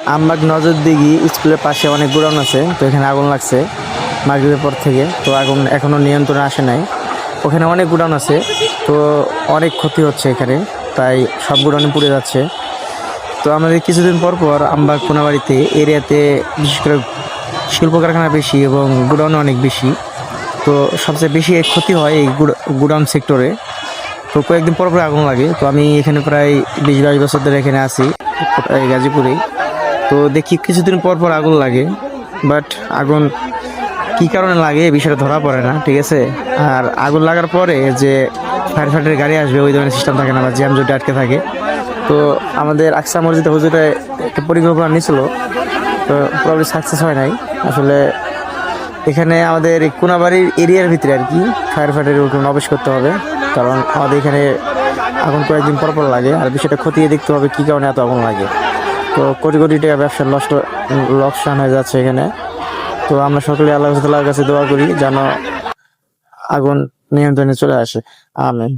আমবাগ নজরদিঘি স্কুলের পাশে অনেক গোডাউন আছে, তো এখানে আগুন লাগছে মাগরিবের পর থেকে। তো আগুন এখনো নিয়ন্ত্রণে আসে নাই। ওখানে অনেক গোডাউন আছে, তো অনেক ক্ষতি হচ্ছে এখানে, তাই সব গোডাউনে পুড়ে যাচ্ছে। তো আমাদের কিছুদিন পর পর আমবাগ কোনাবাড়িতে এরিয়াতে বিশেষ করে শিল্প কারখানা বেশি এবং গোডাউন অনেক বেশি। তো সবচেয়ে বেশি ক্ষতি হয় এই গোডাউন সেক্টরে। তো কয়েকদিন পর পর আগুন লাগে। তো আমি এখানে প্রায় 20-22 বছর ধরে এখানে আছি, এই গাজীপুরেই। তো দেখি কিছুদিন পর পর আগুন লাগে, বাট আগুন কি কারণে লাগে এই বিষয়টা ধরা পড়ে না, ঠিক আছে। আর আগুন লাগার পরে যে ফায়ার ফাইটারের গাড়ি আসবে ওই ধরনের সিস্টেম থাকে না, বা জ্যাম জটে আটকে থাকে। তো আমাদের আকসা মসজিদে হুজুরে একটা পরিকল্পনা নিয়েছিল, তো প্রবলেম সাকসেস হয় নাই আসলে। এখানে আমাদের এই কোনাবাড়ির এরিয়ার ভিতরে আর কি ফায়ার ফাইটারের প্রবেশ করতে হবে, কারণ আমাদের এখানে আগুন কয়েকদিন পর পর লাগে। আর বিষয়টা খতিয়ে দেখতে হবে কি কারণে এত আগুন লাগে। তো কোটি কোটি টাকা ব্যবসার লোকসান হয়ে যাচ্ছে এখানে। তো আমরা সকলে আল্লাহ তাআলার কাছে দোয়া করি যেন আগুন নিয়ন্ত্রণে চলে আসে। আমিন।